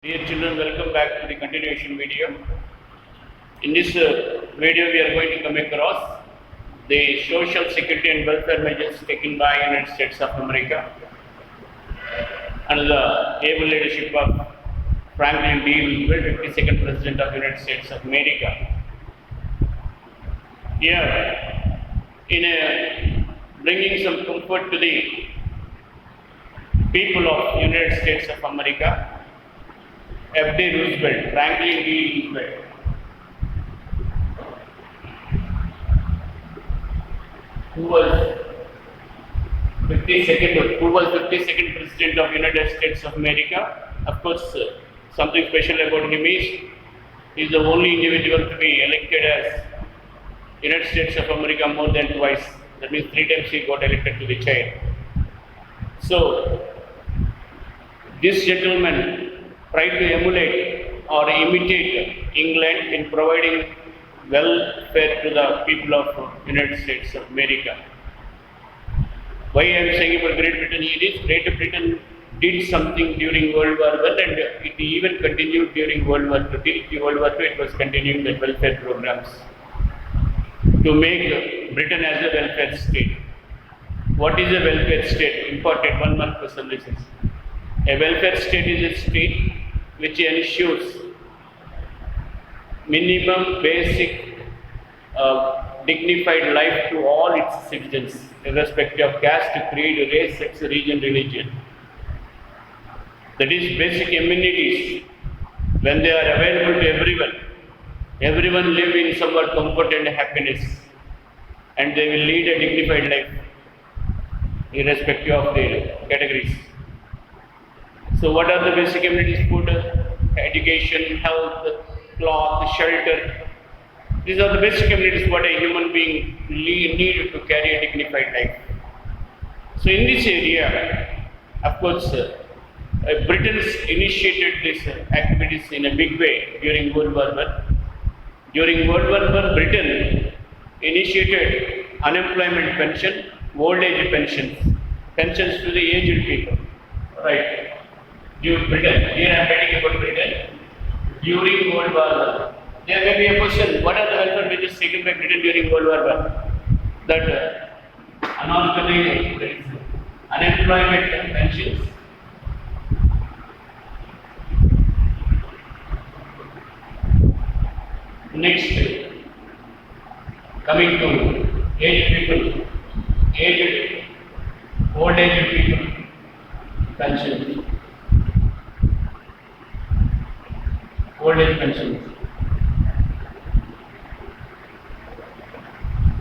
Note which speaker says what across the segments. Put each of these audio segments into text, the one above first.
Speaker 1: Dear children, welcome back to the continuation video. In this video, we are going to come across the social security and welfare measures taken by United States of America under the able leadership of Franklin D. Roosevelt, 52nd President of United States of America. Here, bringing some comfort to the people of United States of America, F.D. Roosevelt, Franklin D. Roosevelt, who was 52nd President of United States of America. Of course, something special about him is he is the only individual to be elected as United States of America more than twice. That means 3 times he got elected to the chair. So, this gentleman tried to emulate or imitate England in providing welfare to the people of United States of America. Why I am saying about Great Britain? It is Great Britain did something during World War I and it even continued during World War II. Till World War II it was continuing the welfare programs to make Britain as a welfare state. What is a welfare state? Important 1 month question this is. A welfare state is a state which ensures minimum basic dignified life to all its citizens, irrespective of caste, creed, race, sex, region, religion. That is basic amenities. When they are available to everyone live in somewhat comfort and happiness, and they will lead a dignified life, irrespective of the categories. So what are the basic amenities? Food, education, health, cloth, shelter. These are the basic amenities what a human being need to carry a dignified life. So in this area, of course, Britain initiated these activities in a big way during World War I. During World War I, Britain initiated unemployment pension, old age pensions to the aged people. Right. During Britain, here I am writing about Britain during World War I. There may be a question: what are the welfare measures taken by Britain during World War I? That unorganized unemployment pensions, next, coming to aged old age people pensions. Old age pensions.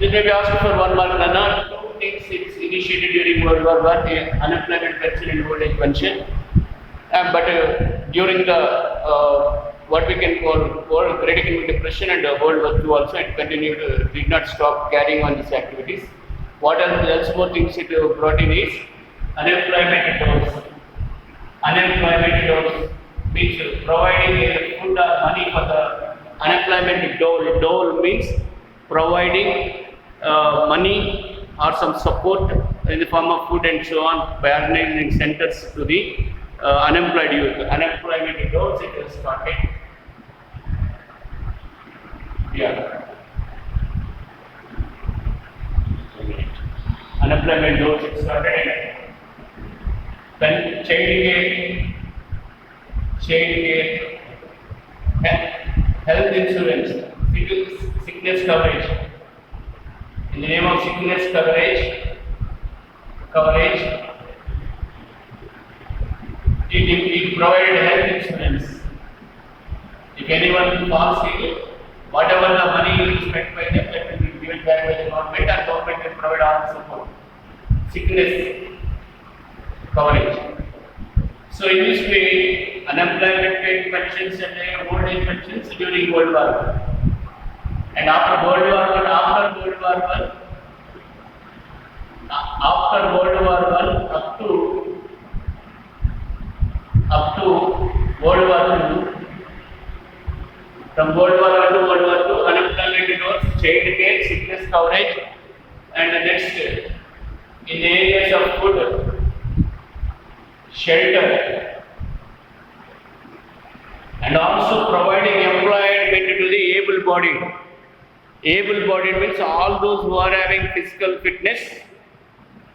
Speaker 1: This may be asked for 1 mark. None two things it's initiated during World War I: unemployment pension and old age pension. But during the what we can call Great Economic Depression and World War II also, it continued, did not stop carrying on these activities. What else more things it brought in is unemployment doles. Unemployment doles means providing food or money for the unemployment dole. Dole means providing money or some support in the form of food and so on by organizing centers to the unemployed youth. Unemployment doles it has started. Unemployment doles it started. Then child care, health insurance, sickness coverage. In the name of sickness coverage, it provided health insurance. If anyone falls ill, whatever the money is spent by them, that will be given back by the government, and government will provide all the support. Sickness coverage. So in this way, unemployment pensions and old age pensions during World War I. And after World War I, up to World War II, from World War I to World War II, unemployment doles, child care, sickness coverage, and the next in the areas of food, shelter, and also providing employment to the able-bodied. Able-bodied means all those who are having physical fitness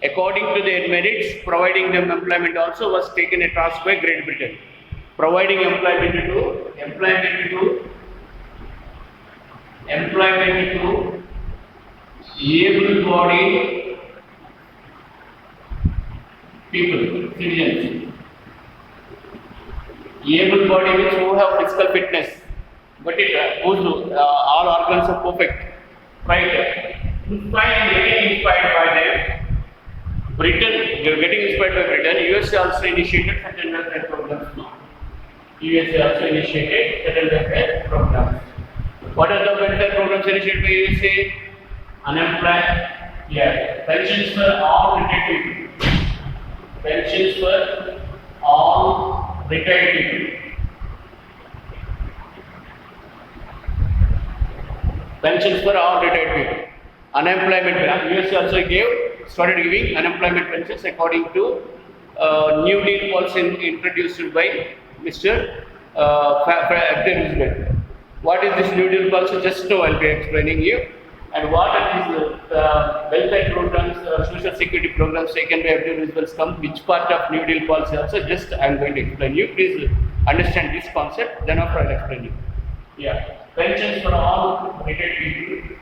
Speaker 1: according to their merits, providing them employment also was taken a task by Great Britain. Providing employment to able-bodied people, citizens. Able-bodied means who have physical fitness, but all organs are perfect, right? Inspired and getting inspired by them. Britain, you are getting inspired by Britain. USA also initiated certain welfare programs now. USA also initiated certain welfare programs. What are the welfare programs initiated by USA? Unemployed, pensions for all retired people. Pensions for all retired people. Pensions for all retired people. Unemployment, USA also started giving unemployment pensions according to New Deal policy introduced by Mr. F.D. Roosevelt. What is this New Deal policy? Just now I will be explaining you. And what are these welfare programs, social security programs taken by F.D. Roosevelt's come? Which part of New Deal policy also? Just I am going to explain you. Please understand this concept. Then after I will explain you. Pensions for all retired people.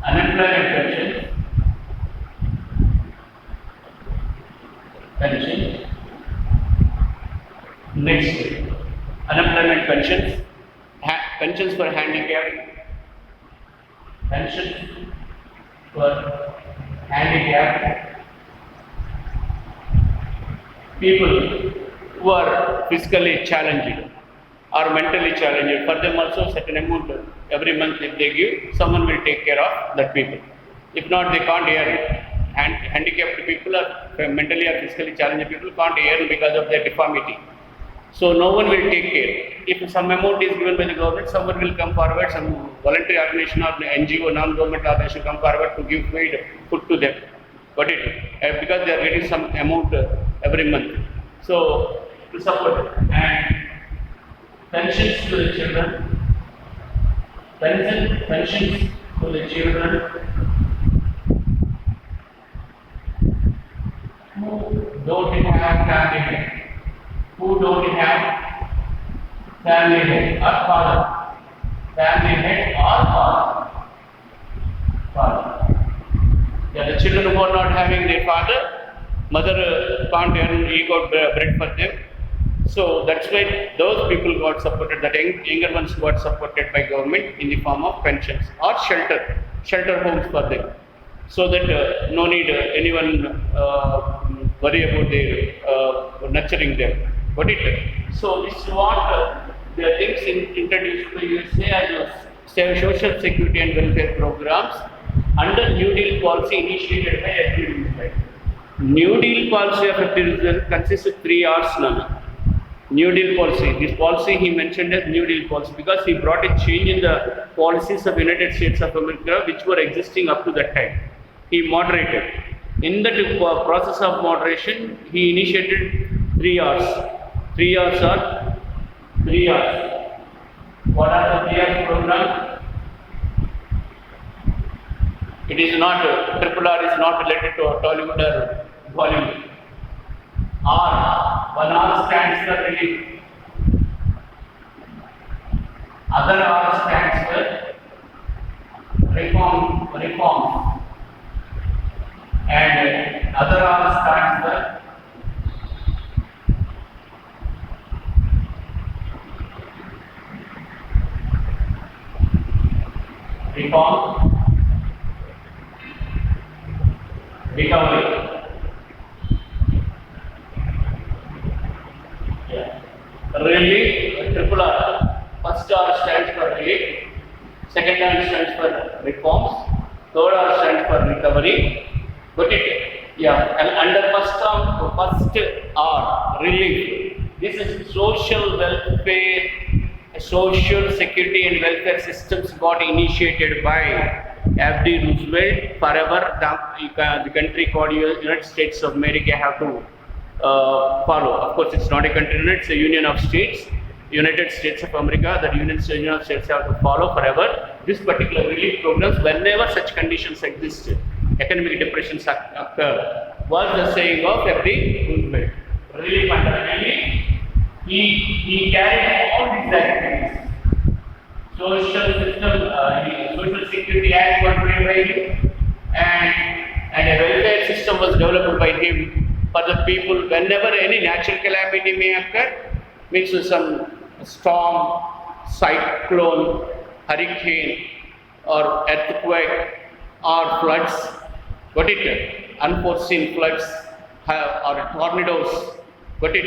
Speaker 1: Unemployment pension. Next, unemployment pensions. Pensions for handicapped. Pensions for handicapped people who are physically challenged or mentally challenged. For them also certain amount every month if they give, someone will take care of that people. If not, they can't earn. Handicapped people or mentally or physically challenged people can't earn because of their deformity. So no one will take care. If some amount is given by the government, someone will come forward, some voluntary organization or NGO, non-government organization come forward to give food to them. Got it? Because they are getting some amount every month. So to support it. And pensions to the children. Pensions to the children who don't have family head. Who don't have family head or father. Family head or father. The children who are not having their father, mother can't earn bread for them. So that's why those people got supported, the younger ones got supported by government in the form of pensions or shelter homes for them. So that no need anyone worry about their nurturing them. Got it? So this is what the things introduced by USA as social security and welfare programs under New Deal policy initiated by F.D. Roosevelt. New Deal policy of F.D. Roosevelt consists of 3 R's now. New Deal policy. This policy he mentioned as New Deal policy because he brought a change in the policies of United States of America which were existing up to that time. He moderated. In the process of moderation, he initiated 3 R's. 3 R's are 3 R's. What are the 3 R's program? It is not triple R is not related to Tollywood or Bollywood. R, 1 R stands for relief. Other R stands for reform. And other R stands for recovery. Relief, triple R. First R stands for relief, second R stands for reforms, third R stands for recovery. Got it? And under first R, relief. This is social welfare, social security and welfare systems got initiated by F.D. Roosevelt. Forever, the country called United States of America have to follow. Of course, it's not a country, it's a union of states. United States of America, that United States have to follow forever this particular relief programs whenever such conditions exist, economic depressions occur, was the saying of every Roosevelt. Relief under relief, he carried all these activities. Social system, Social Security Act was made by him, and a welfare system was developed by him for the people whenever any natural calamity may occur, means some storm, cyclone, hurricane, or earthquake, or floods, got it? Unforeseen floods or tornadoes, got it?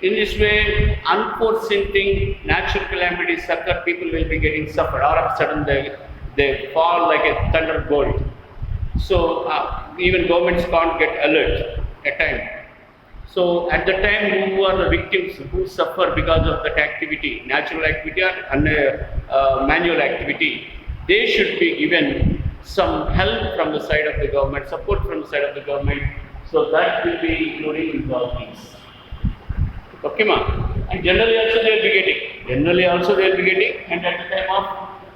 Speaker 1: In this way, unforeseen thing, natural calamities occur, people will be getting suffered. All of a sudden, they fall like a thunderbolt. So even governments can't get alert at time. So at the time, who are the victims who suffer because of that activity, natural activity or manual activity, they should be given some help from the side of the government, support from the side of the government. So that will be including in all things. Okay, ma? And generally also they will be getting. And at the time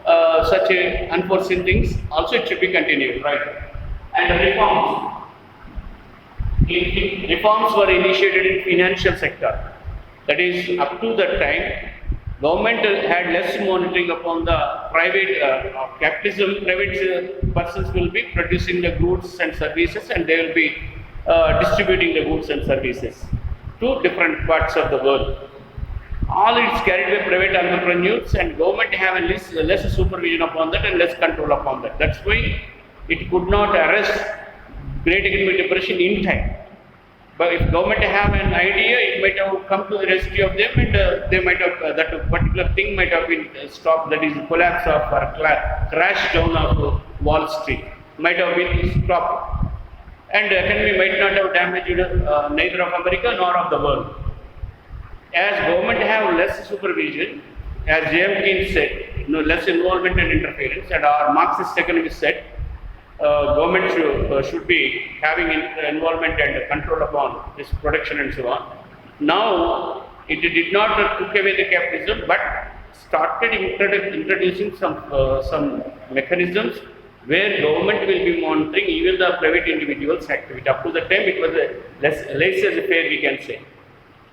Speaker 1: of such unforeseen things, also it should be continued, right? And the reforms. Reforms were initiated in financial sector. That is, up to that time, government had less monitoring upon the private capitalism. Private persons will be producing the goods and services, and they will be distributing the goods and services to different parts of the world. All is carried by private entrepreneurs, and government have a less supervision upon that and less control upon that. That's why it could not arrest great economic depression in time. But if government have an idea, it might have come to the rescue of them, and they might have that particular thing might have been stopped. That is, collapse of or crash down of Wall Street might have been stopped, and the economy might not have damaged neither of America nor of the world. As government have less supervision, as J.M. Keynes said, less involvement and interference, and our Marxist economists said, government should be having involvement and control upon this production and so on. Now, it did not took away the capitalism, but started introducing some mechanisms where government will be monitoring even the private individuals' activity. Up to the time, it was a laissez-faire, we can say.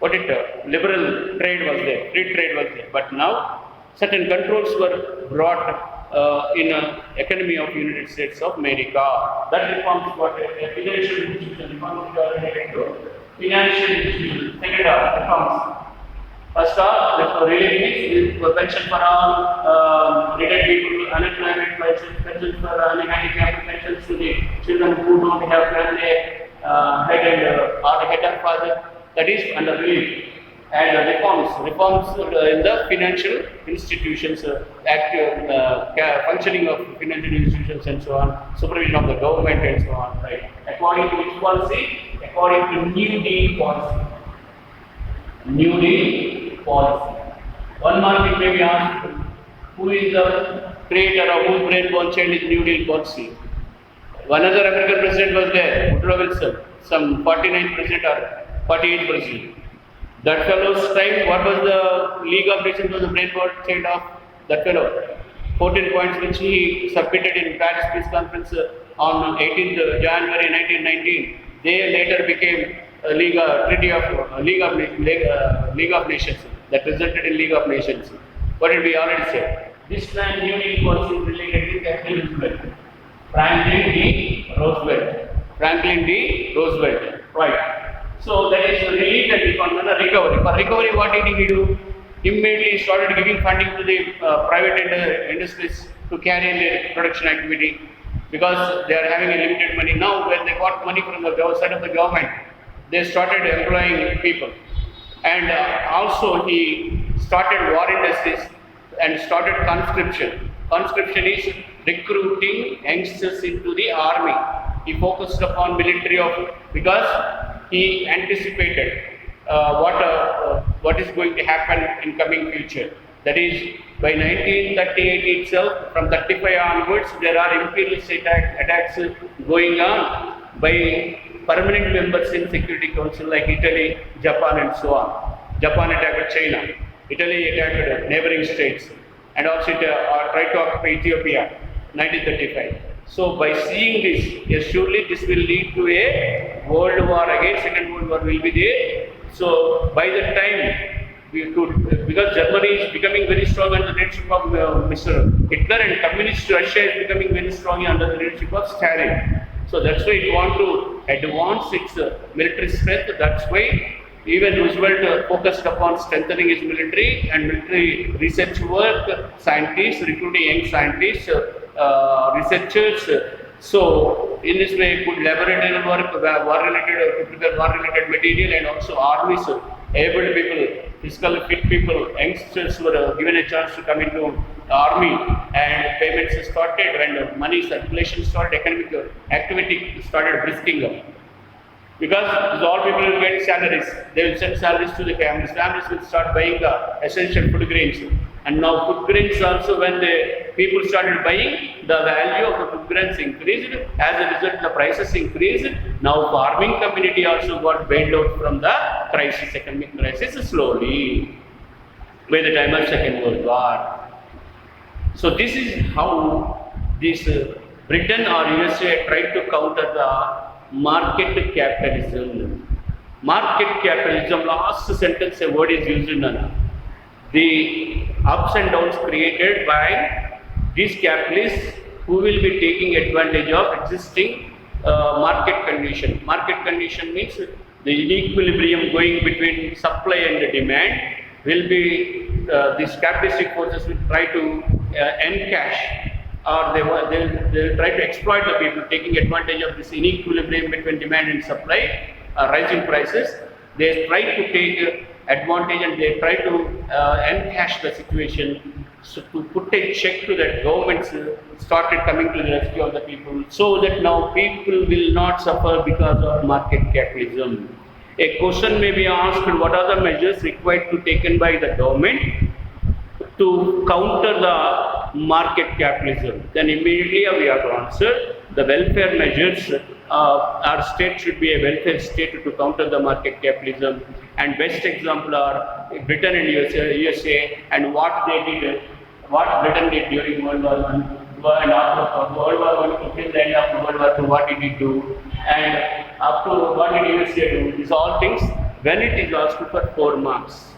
Speaker 1: Liberal trade was there, free trade was there. But now, certain controls were brought in an economy of United States of America. That reforms what a financial institution, reforms related to financial institutions. Second reforms. First off, relief means pension for all retired people, unemployment pension for handicapped, pensions to the children who don't have family head or father. That is under relief. And reforms in the financial institutions, functioning of financial institutions and so on, supervision of the government and so on, right? According to which policy? According to New Deal policy. New Deal policy. One mark may be asked, who is the creator of whose brain-born child is New Deal policy? One other American president was there, Woodrow Wilson, some 49% or 48%. That fellow's time, what was the League of Nations was the brain-born child of that fellow? 14 points which he submitted in Paris Peace Conference on 18th January 1919. They later became a League of Nations, that resulted in League of Nations. What did we already say? This time New Deal policy related to Roosevelt. Franklin D. Roosevelt. Right. So that is relief and recovery. For recovery, what did he do? Immediately started giving funding to the private industries to carry on their production activity, because they are having a limited money. Now, when they got money from the side of the government, they started employing people. And also he started war industries and started conscription. Conscription is recruiting youngsters into the army. He focused upon military because he anticipated what is going to happen in coming future. That is, by 1938 itself, from 35 onwards, there are imperialist attacks going on by permanent members in Security Council like Italy, Japan and so on. Japan attacked China. Italy attacked neighboring states, and also it tried to occupy Ethiopia, 1935. So by seeing this, yes, surely this will lead to a world war again. Second World War will be there. So by the time we could, because Germany is becoming very strong under the leadership of Mr. Hitler, and communist Russia is becoming very strong under the leadership of Stalin. So that's why it want to advance its military strength. That's why even Roosevelt focused upon strengthening his military and military research work, scientists, recruiting young scientists, researchers. So in this way, good laboratory work, war-related material, and also armies, able people, physically fit people, youngsters were given a chance to come into the army, and payments started, and money circulation started, economic activity started brisking up. Because all people will get salaries, they will send salaries to the families. Families will start buying essential food grains. And now food grains also, when the people started buying, the value of the food grains increased. As a result, the prices increased. Now farming community also got bailed out from the crisis, economic crisis slowly by the time of Second World War. So this is how this Britain or USA tried to counter the market capitalism. Market capitalism, last sentence a word is used in the ups and downs created by these capitalists who will be taking advantage of existing market condition. Market condition means the equilibrium going between supply and demand will be, these capitalistic forces will try to encash, or they will try to exploit the people, taking advantage of this inequilibrium between demand and supply, rising prices. They try to take advantage, and they try to encash the situation. So to put a check to that, governments started coming to the rescue of the people, so that now people will not suffer because of market capitalism. A question may be asked, what are the measures required to taken by the government to counter the market capitalism? Then immediately we have to answer the welfare measures. Our state should be a welfare state to counter the market capitalism, and best example are Britain and USA, and what they did, what Britain did during World War I, and after World War I till the end of World War II, what did it do, and up to what did USA do. These all things, when it is asked for 4 marks,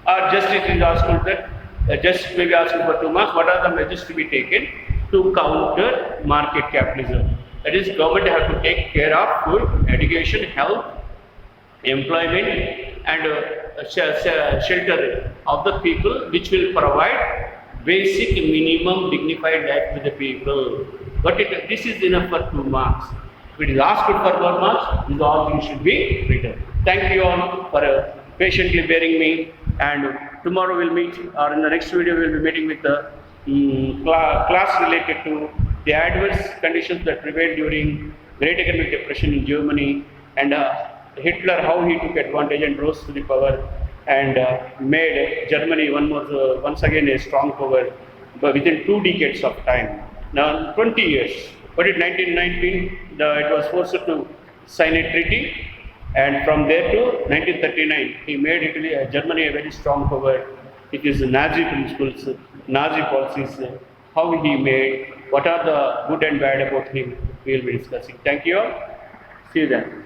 Speaker 1: or just it is asked that just maybe asking for 2 marks, what are the measures to be taken to counter market capitalism? That is, government have to take care of food, education, health, employment, and shelter of the people, which will provide basic minimum dignified life to the people. But this is enough for 2 marks. If it is asked for 4 marks, these all things should be written. Thank you all for patiently bearing me, and tomorrow we'll meet, or in the next video we'll be meeting with the class related to the adverse conditions that prevailed during Great Economic Depression in Germany, and Hitler, how he took advantage and rose to the power, and made Germany once again a strong power, but within 2 decades of time. Now 20 years, but in 1919 it was forced to sign a treaty, and from there to 1939 he made Germany a very strong power. It is Nazi principles, Nazi policies, how he made, what are the good and bad about him, we will be discussing. Thank you all. See you then.